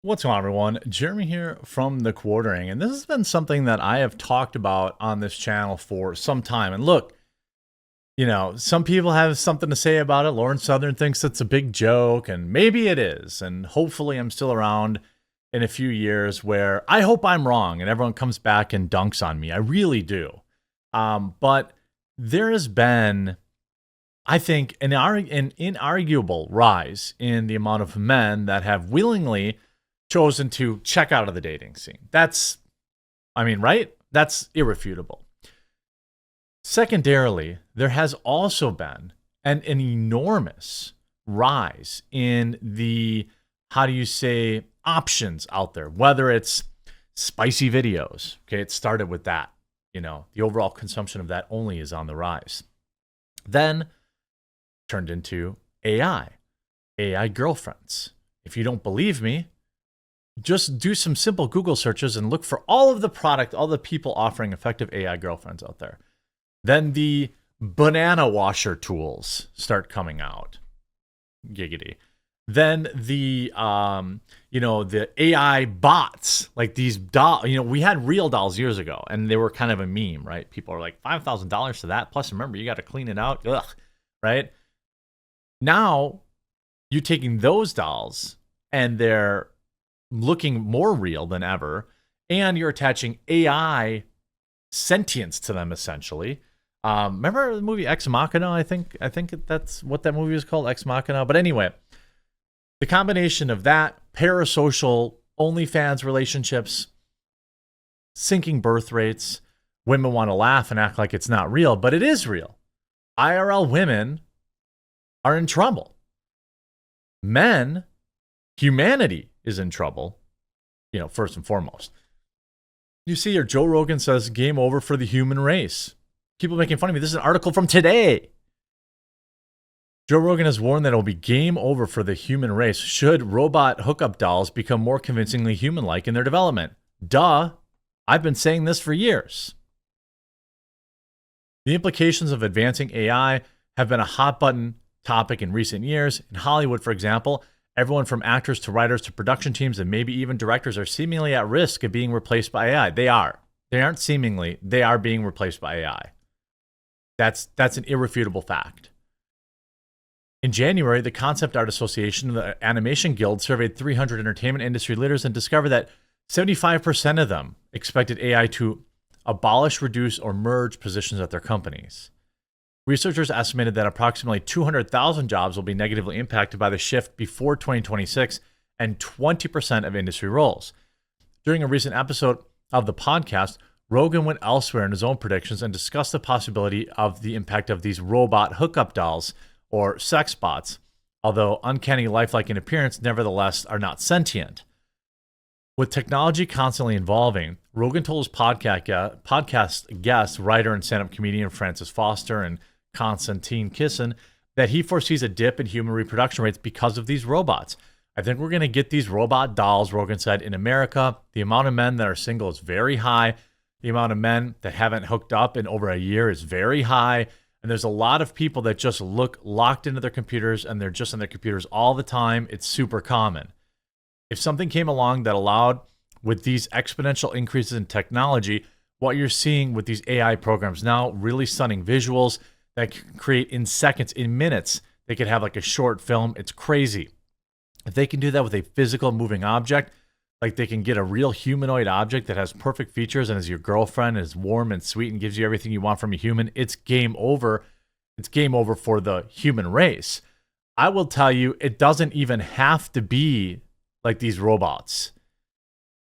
What's going on, everyone? Jeremy here from The Quartering, and this has been something that I have talked about on this channel for some time. And look, some people have something to say about it. Lauren Southern thinks it's a big joke, and maybe it is. And hopefully I'm still around in a few years where I hope I'm wrong and everyone comes back and dunks on me. I really do. But there has been, I think, an inarguable rise in the amount of men that have willingly chosen to check out of the dating scene. Right? That's irrefutable. Secondarily, there has also been an enormous rise in the, options out there, whether it's spicy videos. Okay, it started with that. The overall consumption of that only is on the rise. Then turned into AI girlfriends. If you don't believe me, just do some simple Google searches and look for all the people offering effective AI girlfriends out there. Then the banana washer tools start coming out. Giggity. Then the AI bots, like these dolls. We had real dolls years ago, and they were kind of a meme, right? People are like, $5,000 to that. Plus, remember, you got to clean it out. Ugh, right? Now, you're taking those dolls, and they're looking more real than ever, and you're attaching AI sentience to them, essentially. Remember the movie Ex Machina? I think that's what that movie is called, Ex Machina. But anyway, the combination of that, parasocial OnlyFans relationships, sinking birth rates, women want to laugh and act like it's not real, but it is real. IRL women are in trouble. Men, humanity is in trouble, first and foremost. You see here, Joe Rogan says, game over for the human race. People making fun of me. This is an article from today. Joe Rogan has warned that it will be game over for the human race should robot hookup dolls become more convincingly human-like in their development. Duh. I've been saying this for years. The implications of advancing AI have been a hot-button topic in recent years. In Hollywood, for example, everyone from actors to writers to production teams and maybe even directors are seemingly at risk of being replaced by AI. They are. They aren't seemingly. They are being replaced by AI. That's an irrefutable fact. In January, the Concept Art Association of the Animation Guild surveyed 300 entertainment industry leaders and discovered that 75% of them expected AI to abolish, reduce, or merge positions at their companies. Researchers estimated that approximately 200,000 jobs will be negatively impacted by the shift before 2026 and 20% of industry roles. During a recent episode of the podcast, Rogan went elsewhere in his own predictions and discussed the possibility of the impact of these robot hookup dolls or sex bots, although uncanny lifelike in appearance, nevertheless are not sentient. With technology constantly evolving, Rogan told his podcast guest, writer and stand-up comedian Francis Foster and Konstantin Kisin that he foresees a dip in human reproduction rates because of these robots. I think we're going to get these robot dolls, Rogan said, in America. The amount of men that are single is very high. The amount of men that haven't hooked up in over a year is very high. And there's a lot of people that just look locked into their computers and they're just on their computers all the time. It's super common. If something came along that allowed with these exponential increases in technology, what you're seeing with these AI programs now, really stunning visuals that can create in seconds, in minutes, they could have like a short film. It's crazy. If they can do that with a physical moving object, like they can get a real humanoid object that has perfect features and is your girlfriend and is warm and sweet and gives you everything you want from a human, it's game over. It's game over for the human race. I will tell you, it doesn't even have to be like these robots.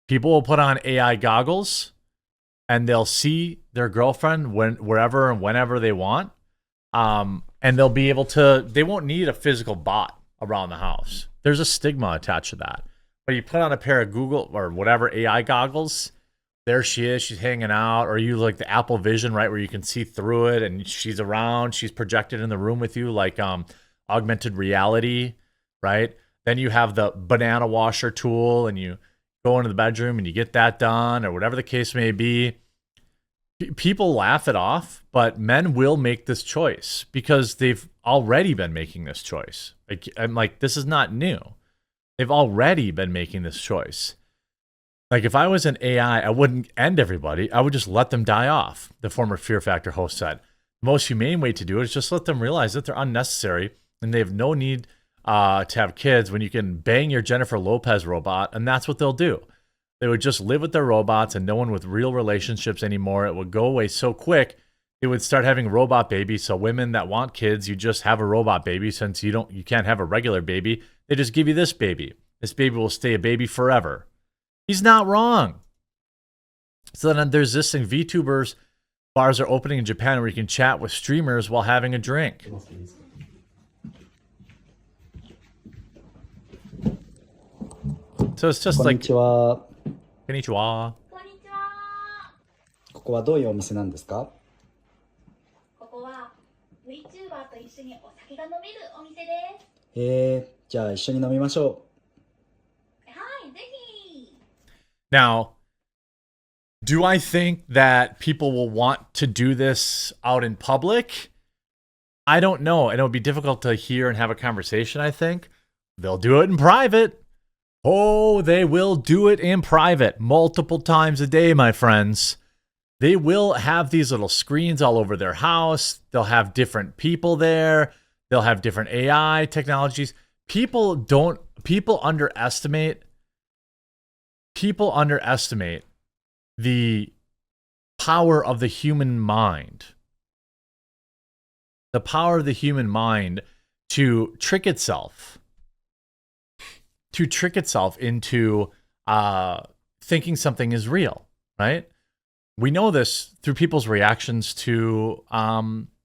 People will put on AI goggles and they'll see their girlfriend wherever and whenever they want. And they'll be able to, they won't need a physical bot around the house. There's a stigma attached to that. But you put on a pair of Google or whatever AI goggles, there she is, she's hanging out, or you like the Apple Vision, right, where you can see through it and she's around, she's projected in the room with you like augmented reality, right? Then you have the banana washer tool and you go into the bedroom and you get that done or whatever the case may be. People laugh it off, but men will make this choice because they've already been making this choice. I'm like, this is not new. They've already been making this choice. Like if I was an AI, I wouldn't end everybody. I would just let them die off, the former Fear Factor host said. The most humane way to do it is just let them realize that they're unnecessary and they have no need to have kids when you can bang your Jennifer Lopez robot, and that's what they'll do. They would just live with their robots and no one with real relationships anymore. It would go away so quick. It would start having robot babies. So women that want kids, you just have a robot baby. Since you can't have a regular baby, they just give you this baby. This baby will stay a baby forever. He's not wrong. So then there's this thing. VTubers bars are opening in Japan where you can chat with streamers while having a drink. So it's just like こんにちは。konnichiwa. こんにちは。ここはどういうお店なんですか？ここは VTuber と一緒にお酒が飲めるお店です。じゃあ一緒に飲みましょはい、ぜひ。Now, do I think that people will want to do this out in public? I don't know. And it would be difficult to hear and have a conversation, I think. They'll do it in private. Oh, they will do it in private multiple times a day, my friends. They will have these little screens all over their house. They'll have different people there. They'll have different AI technologies. People underestimate the power of the human mind. The power of the human mind to trick itself into thinking something is real, right? We know this through people's reactions to VR.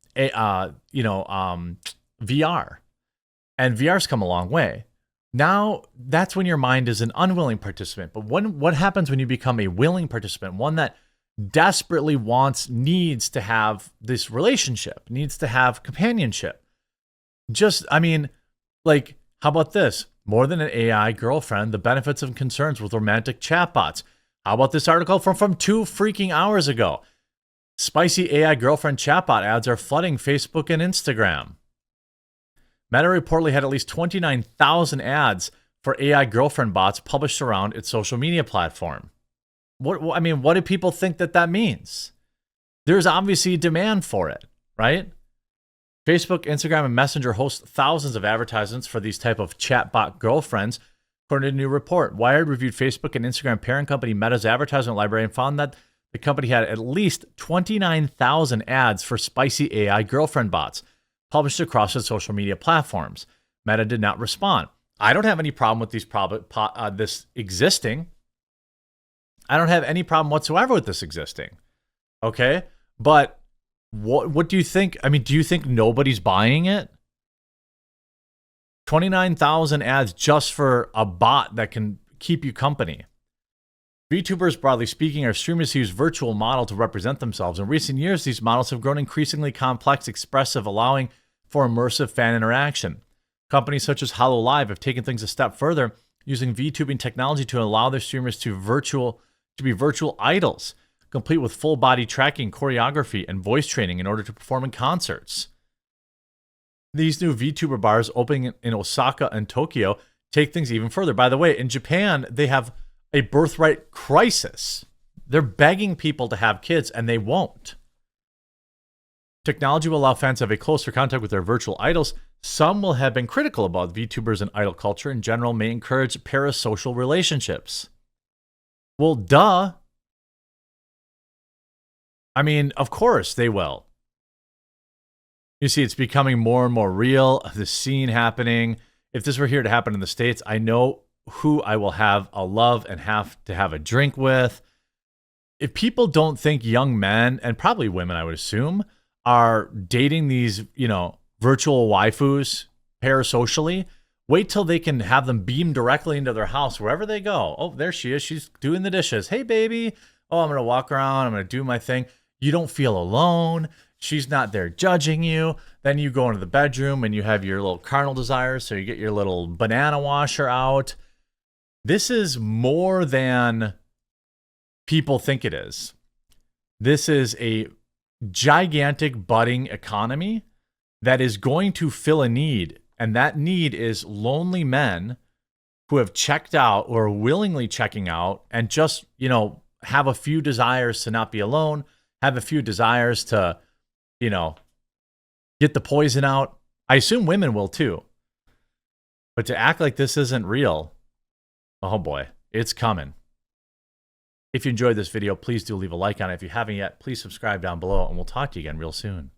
And VR's come a long way. Now, that's when your mind is an unwilling participant. But what happens when you become a willing participant? One that desperately needs to have this relationship, needs to have companionship. How about this? More than an AI girlfriend, the benefits and concerns with romantic chatbots. How about this article from 2 freaking hours ago? Spicy AI girlfriend chatbot ads are flooding Facebook and Instagram. Meta reportedly had at least 29,000 ads for AI girlfriend bots published around its social media platform. What do people think that means? There's obviously demand for it, right? Facebook, Instagram, and Messenger host thousands of advertisements for these type of chatbot girlfriends, according to a new report. Wired reviewed Facebook and Instagram parent company Meta's advertisement library and found that the company had at least 29,000 ads for spicy AI girlfriend bots published across its social media platforms. Meta did not respond. I don't have any problem with this existing. I don't have any problem whatsoever with this existing. Okay? But what do you think? I mean, do you think nobody's buying it? 29,000 ads just for a bot that can keep you company. VTubers, broadly speaking, are streamers who use virtual model to represent themselves. In recent years, these models have grown increasingly complex, expressive, allowing for immersive fan interaction. Companies such as HoloLive have taken things a step further, using VTubing technology to allow their streamers to be virtual idols, complete with full body tracking, choreography, and voice training in order to perform in concerts. These new VTuber bars opening in Osaka and Tokyo take things even further. By the way, in Japan, they have a birthright crisis. They're begging people to have kids, and they won't. Technology will allow fans to have a closer contact with their virtual idols. Some will have been critical about VTubers and idol culture in general, may encourage parasocial relationships. Well, duh. I mean, of course they will. You see, it's becoming more and more real, the scene happening. If this were here to happen in the States, I know who I will have a love and have to have a drink with. If people don't think young men, and probably women, I would assume, are dating these, virtual waifus parasocially, wait till they can have them beam directly into their house wherever they go. Oh, there she is. She's doing the dishes. Hey, baby. Oh, I'm going to walk around. I'm going to do my thing. You don't feel alone. She's not there judging you. Then you go into the bedroom and you have your little carnal desires. So you get your little banana washer out. This is more than people think it is. This is a gigantic budding economy that is going to fill a need. And that need is lonely men who have checked out or willingly checking out and just, you know, have a few desires to not be alone, have a few desires to, you know, get the poison out. I assume women will too. But to act like this isn't real, oh boy, it's coming. If you enjoyed this video, please do leave a like on it. If you haven't yet, please subscribe down below, and we'll talk to you again real soon.